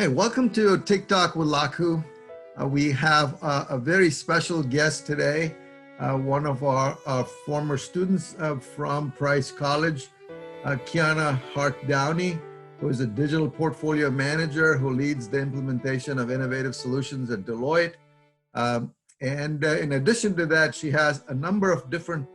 Hey, welcome to TikTok with Laku. We have a very special guest today, one of our former students from Price College, Quiana Hart Downie, who is a digital portfolio manager who leads the implementation of innovative solutions at Deloitte. And in addition to that, she has a number of different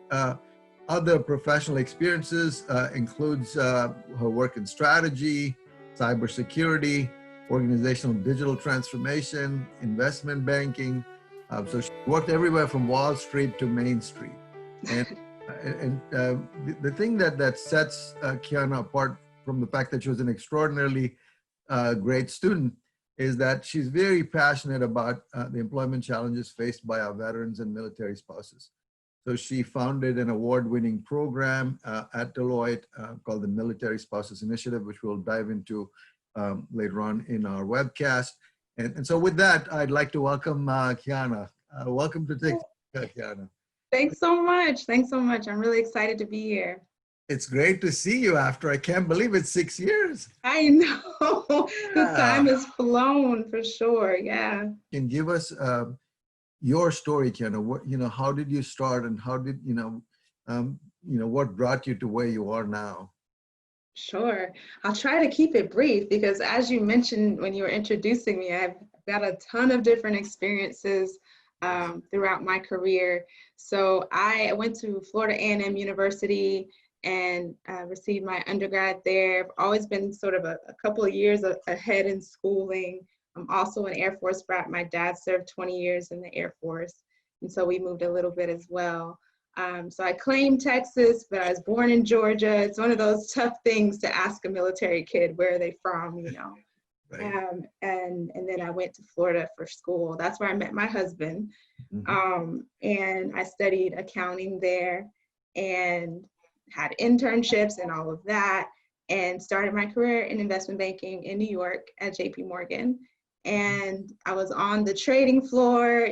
other professional experiences, includes her work in strategy, cybersecurity, organizational digital transformation, investment banking. So she worked everywhere from Wall Street to Main Street. And the thing that sets Quiana apart from the fact that she was an extraordinarily great student is that she's very passionate about the employment challenges faced by our veterans and military spouses. So she founded an award-winning program at Deloitte called the Military Spouses Initiative, which we'll dive into later on in our webcast. And so with that, I'd like to welcome Quiana. Welcome to TikTok, Quiana. Thanks so much. Thanks so much. I'm really excited to be here. It's great to see you after, I can't believe it's 6 years. I know. The time has flown for sure. Yeah. Can give us your story, Quiana. What, how did you start, and how did, what brought you to where you are now? Sure. I'll try to keep it brief because, as you mentioned when you were introducing me, I've got a ton of different experiences throughout my career. So I went to Florida A&M University and received my undergrad there. I've always been sort of a couple of years ahead in schooling. I'm also an Air Force brat. My dad served 20 years in the Air Force, and so we moved a little bit as well. So I claim Texas, but I was born in Georgia. It's one of those tough things to ask a military kid, where are they from, Right. And then I went to Florida for school. That's where I met my husband. Mm-hmm. And I studied accounting there and had internships and all of that, and started my career in investment banking in New York at JP Morgan. And I was on the trading floor,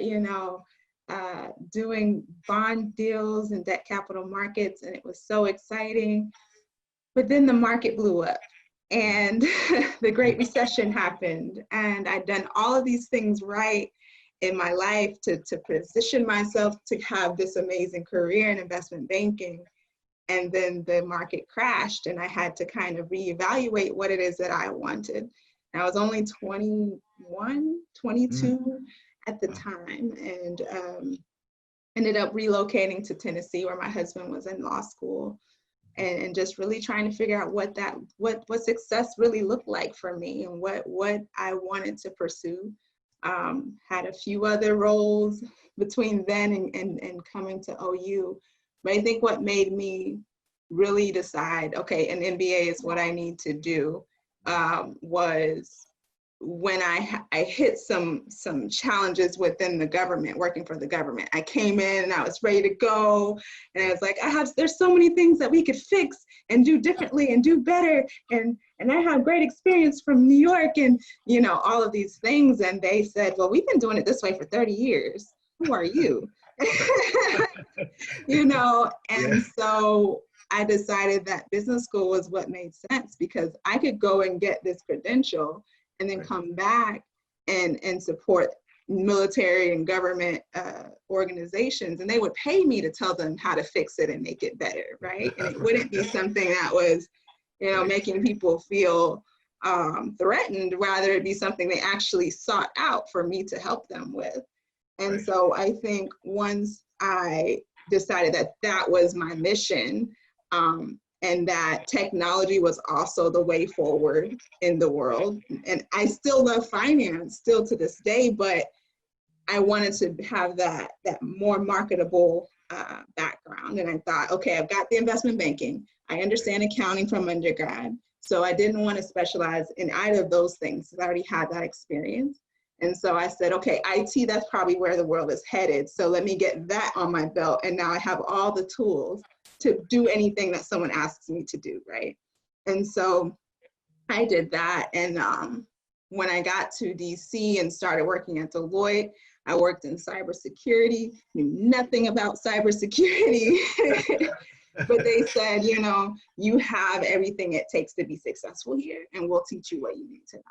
doing bond deals and debt capital markets, and it was so exciting. But then the market blew up and the Great Recession happened, and I'd done all of these things right in my life to position myself to have this amazing career in investment banking. And then the market crashed, and I had to kind of reevaluate what it is that I wanted. And I was only 21, 22 at the time, and ended up relocating to Tennessee, where my husband was in law school, and just really trying to figure out what success really looked like for me and what I wanted to pursue. Had a few other roles between then and coming to OU. But I think what made me really decide, okay, an MBA is what I need to do, was when I hit some challenges within the government, working for the government. I came in and I was ready to go, and I was like, there's so many things that we could fix and do differently and do better, and I have great experience from New York and all of these things. And they said, well, we've been doing it this way for 30 years. Who are you? So I decided that business school was what made sense, because I could go and get this credential and then come back and support military and government organizations, and they would pay me to tell them how to fix it and make it better, right? And it wouldn't be something that was, making people feel threatened. Rather, it'd be something they actually sought out for me to help them with. And so I think once I decided that that was my mission, and that technology was also the way forward in the world. And I still love finance, still to this day, but I wanted to have that more marketable background. And I thought, okay, I've got the investment banking. I understand accounting from undergrad. So I didn't want to specialize in either of those things, because I already had that experience. And so I said, okay, IT, that's probably where the world is headed. So let me get that on my belt. And now I have all the tools to do anything that someone asks me to do, right? And so I did that. And when I got to DC and started working at Deloitte, I worked in cybersecurity, knew nothing about cybersecurity. But they said, you have everything it takes to be successful here, and we'll teach you what you need to know.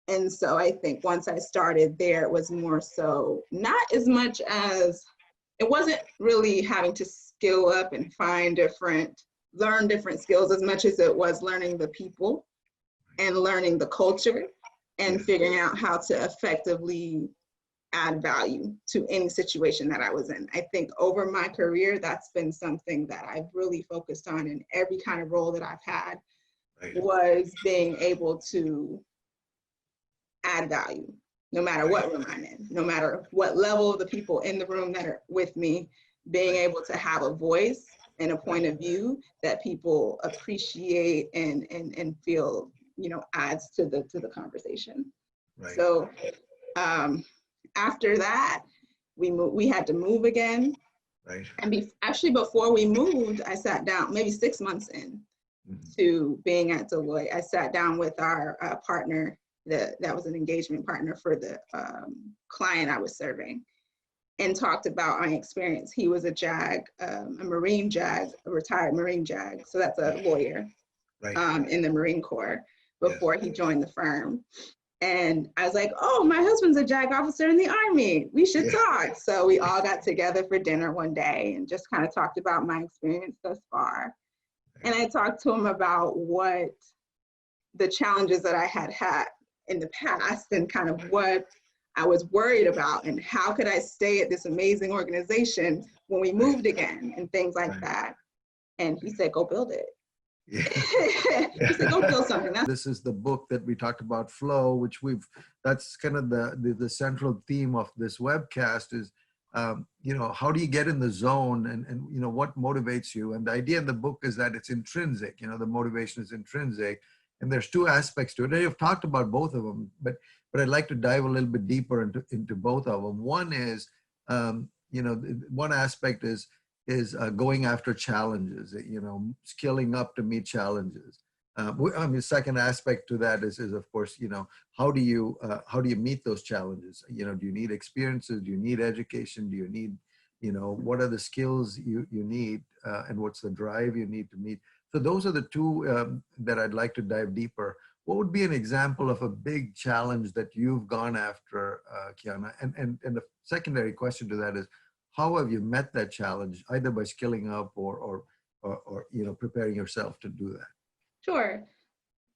And so I think once I started there, it was more so not as much as, it wasn't really having to skill up and learn different skills as much as it was learning the people and learning the culture and figuring out how to effectively add value to any situation that I was in. I think over my career, that's been something that I've really focused on in every kind of role that I've had, was being able to add value, no matter what room I'm in, no matter what level of the people in the room that are with me, being able to have a voice and a point of view that people appreciate and feel, adds to the conversation. Right. So after that, we had to move again. Right. And actually before we moved, I sat down, maybe 6 months in to being at Deloitte, I sat down with our partner, that was an engagement partner for the client I was serving, and talked about my experience. He was a JAG, a Marine JAG, a retired Marine JAG. So that's a lawyer in the Marine Corps before he joined the firm. And I was like, oh, my husband's a JAG officer in the Army. We should talk. So we all got together for dinner one day and just kind of talked about my experience thus far. And I talked to him about what the challenges that I had in the past and kind of what I was worried about and how could I stay at this amazing organization when we moved again and things like that. And he said, go build it. He said, go build something. This is the book that we talked about, Flow, which that's kind of the central theme of this webcast is, how do you get in the zone and what motivates you? And the idea in the book is that it's intrinsic, the motivation is intrinsic. And there's two aspects to it. I've talked about both of them, but I'd like to dive a little bit deeper into both of them. One is, one aspect is going after challenges, skilling up to meet challenges. The second aspect to that is of course, how do you meet those challenges? Do you need experiences? Do you need education? Do you need, what are the skills you need, and what's the drive you need to meet? So those are the two that I'd like to dive deeper. What would be an example of a big challenge that you've gone after, Quiana? And the secondary question to that is, how have you met that challenge, either by skilling up or preparing yourself to do that? Sure.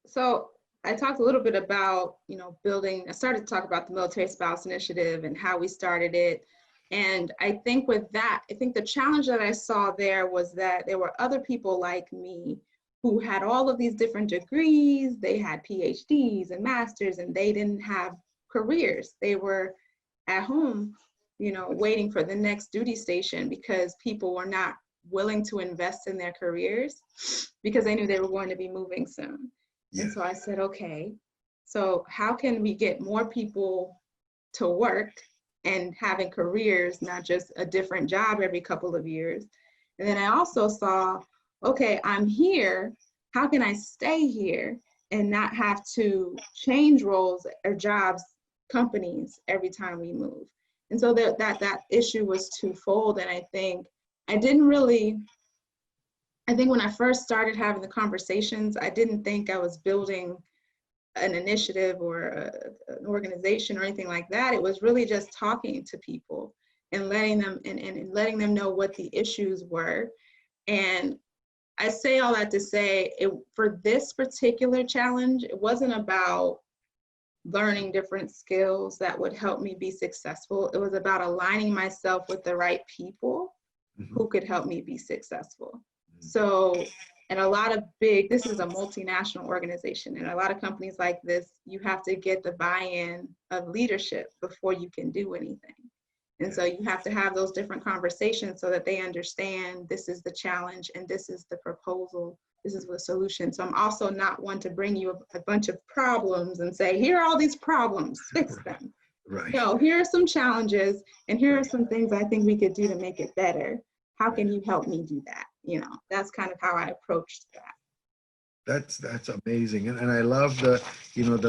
So I talked a little bit about, I started to talk about the Military Spouse Initiative and how we started it. And I think with that, the challenge that I saw there was that there were other people like me who had all of these different degrees. They had PhDs and masters, and they didn't have careers. They were at home, waiting for the next duty station because people were not willing to invest in their careers because they knew they were going to be moving soon. And so I said, okay, so how can we get more people to work and having careers, not just a different job every couple of years? And then I also saw, okay, I'm here, how can I stay here and not have to change roles or jobs, companies every time we move? And so that issue was twofold. And I think when I first started having the conversations, I didn't think I was building an initiative or an organization or anything like that. It was really just talking to people and letting them know what the issues were. And I say all that to say, for this particular challenge, it wasn't about learning different skills that would help me be successful. It was about aligning myself with the right people who could help me be successful. So, and this is a multinational organization, and a lot of companies like this, you have to get the buy-in of leadership before you can do anything. And so you have to have those different conversations so that they understand this is the challenge and this is the proposal, this is the solution. So I'm also not one to bring you a bunch of problems and say, here are all these problems, fix them. Right. No, here are some challenges and here are some things I think we could do to make it better. How can you help me do that? That's kind of how I approached that. That's amazing. And I love the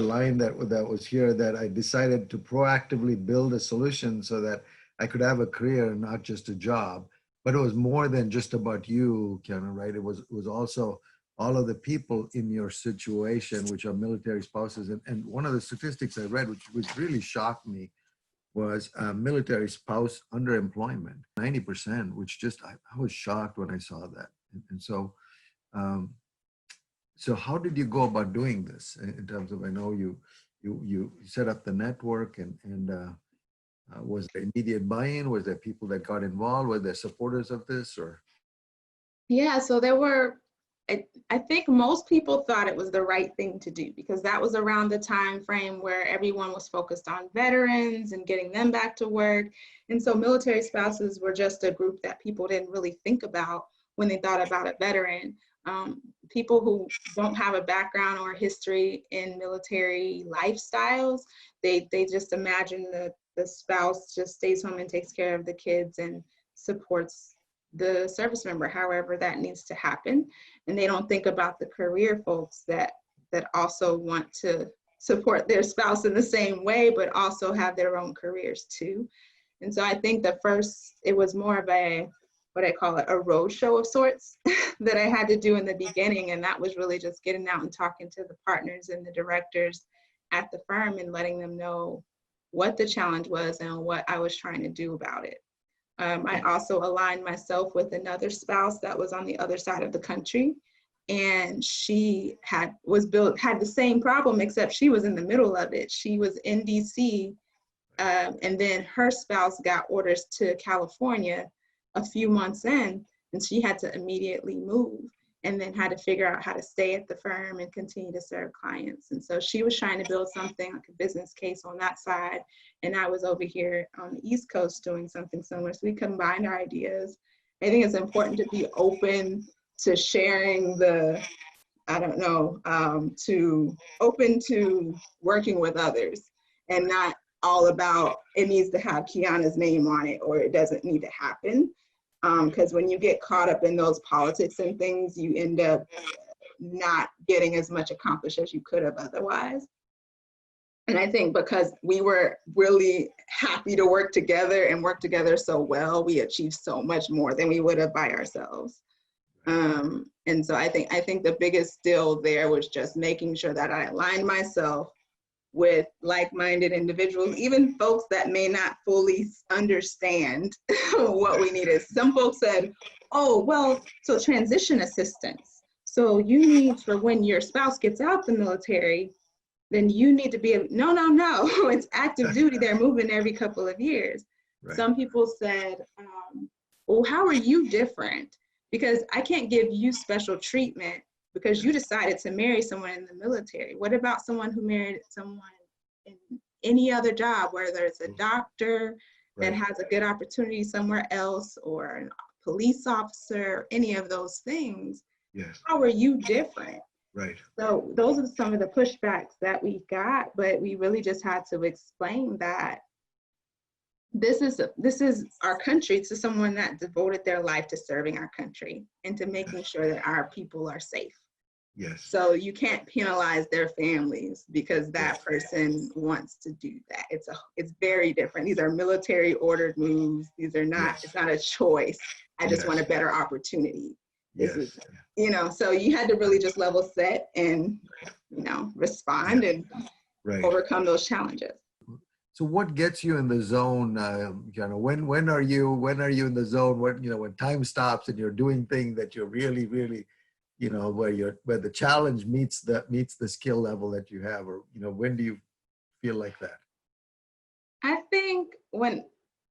line that was here, that I decided to proactively build a solution so that I could have a career and not just a job. But it was more than just about you, Quiana, right? It was also all of the people in your situation, which are military spouses. And one of the statistics I read, which really shocked me, was military spouse underemployment, 90%, which just, I was shocked when I saw that. And so, so how did you go about doing this in terms of, I know you set up the network and was there immediate buy-in? Was there people that got involved? Were there supporters of this or? Yeah, so there were, I think most people thought it was the right thing to do because that was around the time frame where everyone was focused on veterans and getting them back to work. And so military spouses were just a group that people didn't really think about when they thought about a veteran. People who don't have a background or history in military lifestyles, they just imagine that the spouse just stays home and takes care of the kids and supports the service member, however that needs to happen. And they don't think about the career folks that also want to support their spouse in the same way, but also have their own careers too. And so I think it was more of a, what I call it, a road show of sorts that I had to do in the beginning. And that was really just getting out and talking to the partners and the directors at the firm and letting them know what the challenge was and what I was trying to do about it. I also aligned myself with another spouse that was on the other side of the country, and she had the same problem, except she was in the middle of it. She was in DC, and then her spouse got orders to California a few months in, and she had to immediately move and then had to figure out how to stay at the firm and continue to serve clients. And so she was trying to build something like a business case on that side. And I was over here on the East Coast doing something similar. So we combined our ideas. I think it's important to be open to sharing open to working with others and not all about it needs to have Quiana's name on it or it doesn't need to happen. Because when you get caught up in those politics and things, you end up not getting as much accomplished as you could have otherwise. And I think because we were really happy to work together and work together so well, we achieved so much more than we would have by ourselves. And so I think the biggest deal there was just making sure that I aligned myself with like-minded individuals, even folks that may not fully understand what we needed. Some folks said, oh, well, so transition assistance. So you need for when your spouse gets out the military, then you need to be, no, it's active duty. They're moving every couple of years. Right. Some people said, well, how are you different? Because I can't give you special treatment because you decided to marry someone in the military. What about someone who married someone in any other job, whether it's a doctor that has a good opportunity somewhere else or a police officer, any of those things? Yes. How are you different? Right. So those are some of the pushbacks that we got, but we really just had to explain that this is our country to someone that devoted their life to serving our country and to making sure that our people are safe. Yes. So you can't penalize their families because that person wants to do that. It's very different. These are military ordered moves. These are not, it's not a choice. I just want a better opportunity. This is, so you had to really just level set and, respond and overcome those challenges. So what gets you in the zone? When are you in the zone? When time stops and you're doing things that you're really, really, where the challenge meets the skill level that you have, or when do you feel like that? I think when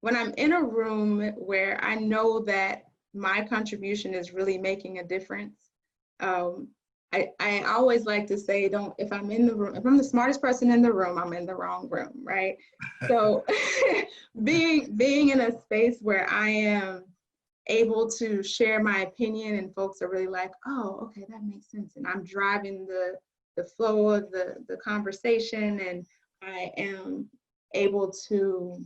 I'm in a room where I know that my contribution is really making a difference. I always like to say, if I'm in the room, if I'm the smartest person in the room, I'm in the wrong room, right? So being in a space where I am able to share my opinion and folks are really like, oh, okay, that makes sense. And I'm driving the flow of the conversation and I am able to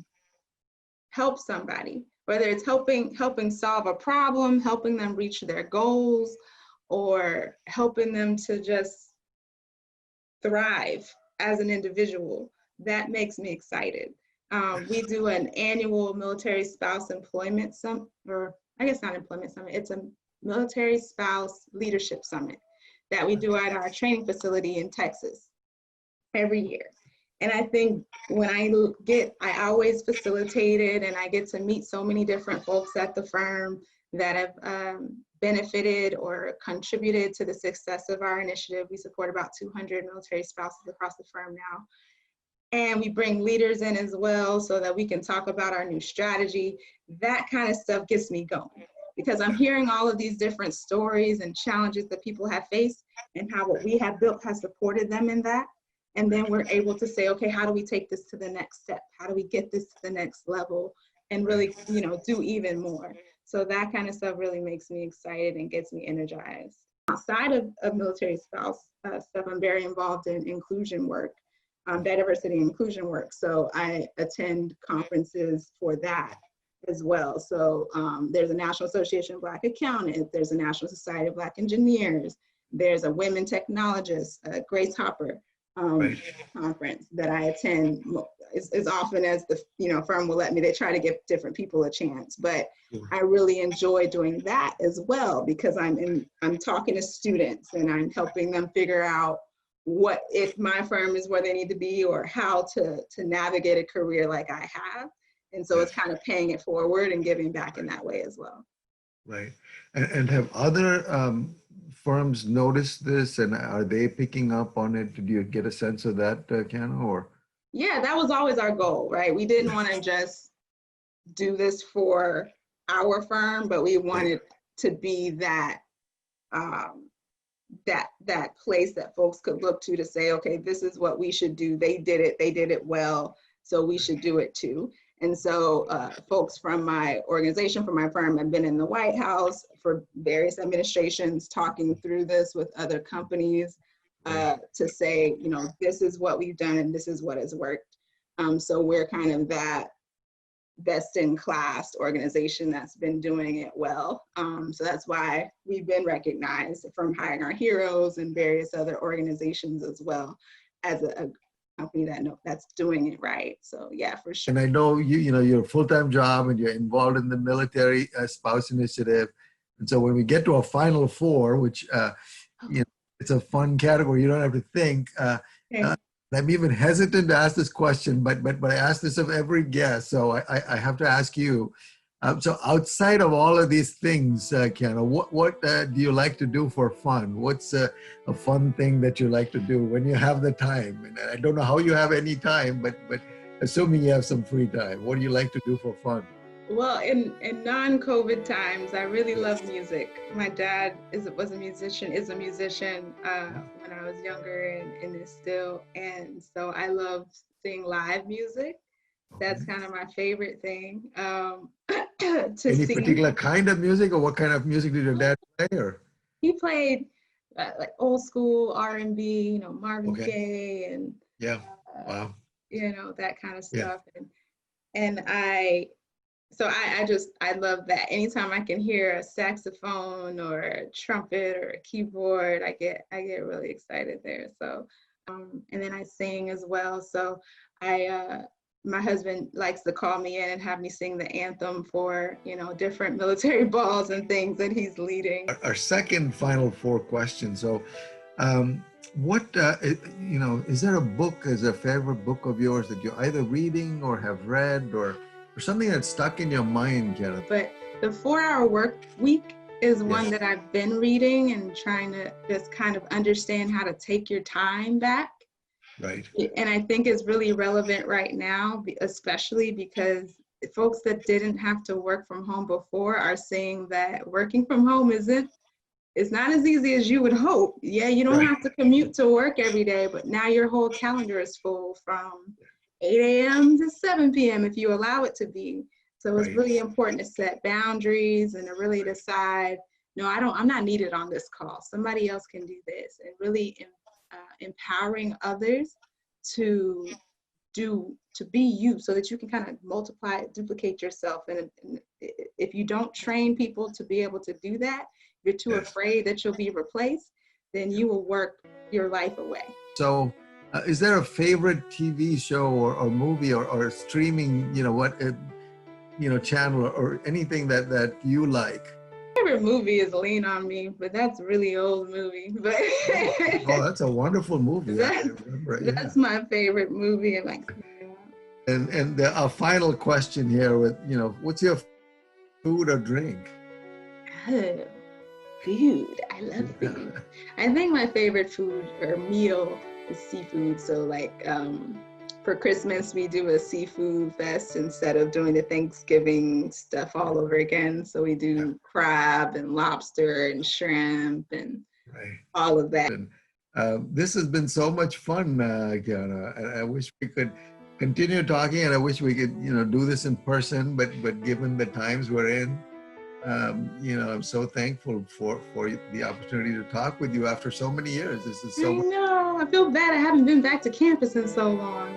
help somebody, whether it's helping solve a problem, helping them reach their goals, or helping them to just thrive as an individual. That makes me excited. We do an annual military spouse employment summit, or I guess not employment summit, it's a military spouse leadership summit. that we do at our training facility in Texas every year. And I think when I always facilitated, and I get to meet so many different folks at the firm that have benefited or contributed to the success of our initiative. We support about 200 military spouses across the firm now. And we bring leaders in as well so that we can talk about our new strategy. That kind of stuff gets me going, because I'm hearing all of these different stories and challenges that people have faced, and how what we have built has supported them in that. And then we're able to say, okay, how do we take this to the next step? How do we get this to the next level and really, do even more? So that kind of stuff really makes me excited and gets me energized. Outside of military spouse stuff, I'm very involved in inclusion work, diversity and inclusion work. So I attend conferences for that as well. So there's a National Association of Black Accountants, there's a National Society of Black Engineers, there's a women technologists, Grace Hopper conference that I attend as often as the firm will let me. They try to give different people a chance, but I really enjoy doing that as well, because I'm talking to students and I'm helping them figure out what, if my firm is where they need to be, or how to navigate a career like I have. And so it's kind of paying it forward and giving back in that way as well. Right. And have other firms noticed this, and are they picking up on it? Do you get a sense of that, Quiana, or? Yeah, that was always our goal, right? We didn't want to just do this for our firm, but we wanted to be that that place that folks could look to say, okay, this is what we should do. They did it well, so we should do it too. And so folks from my organization, from my firm, have been in the White House for various administrations talking through this with other companies to say, this is what we've done and this is what has worked. So we're kind of that best in class organization that's been doing it well. So that's why we've been recognized from Hiring Our Heroes and various other organizations as well as a company that's doing it right. So yeah, for sure. And I know your full-time job and you're involved in the Military Spouse Initiative. And so when we get to a Final Four, which it's a fun category, you don't have to think. I'm even hesitant to ask this question, but I ask this of every guest, so I have to ask you. So outside of all of these things, Quiana, what do you like to do for fun? What's a fun thing that you like to do when you have the time? And I don't know how you have any time, but assuming you have some free time, what do you like to do for fun? Well, in non-COVID times, I really love music. My dad was a musician, is a musician when I was younger and is still. And so I love seeing live music. That's kind of my favorite thing. Any particular kind of music, or what kind of music did your dad play? Or? He played like old school R&B, Marvin Gaye and wow, that kind of stuff. And I love that. Anytime I can hear a saxophone or a trumpet or a keyboard, I get really excited there. So, and then I sing as well. So my husband likes to call me in and have me sing the anthem for, different military balls and things that he's leading. Our second Final Four question. So, what, is there a book, is a favorite book of yours that you're either reading or have read, or something that's stuck in your mind, Quiana? But the 4-Hour Work Week is one that I've been reading and trying to just kind of understand how to take your time back. Right. And I think it's really relevant right now, especially because folks that didn't have to work from home before are seeing that working from home it's not as easy as you would hope. Yeah, you don't have to commute to work every day, but now your whole calendar is full from 8 a.m. to 7 p.m. if you allow it to be. So it's really important to set boundaries and to really decide, no, I'm not needed on this call. Somebody else can do this, and really empowering others to be you, so that you can kind of multiply, duplicate yourself. And if you don't train people to be able to do that, you're too afraid that you'll be replaced, then you will work your life away. So is there a favorite TV show or movie or streaming, channel or anything that you like? favorite movie is Lean on Me, but that's a really old movie. But Oh, that's a wonderful movie. I remember it. that's my favorite movie. And like, And a final question here with, what's your food or drink? oh, food. I love food. I think my favorite food or meal is seafood. So like for Christmas, we do a seafood fest instead of doing the Thanksgiving stuff all over again. So we do crab and lobster and shrimp and all of that. And, this has been so much fun, Quiana. And I wish we could continue talking, and I wish we could, do this in person. But given the times we're in, I'm so thankful for the opportunity to talk with you after so many years. This is so. I know. I feel bad. I haven't been back to campus in so long.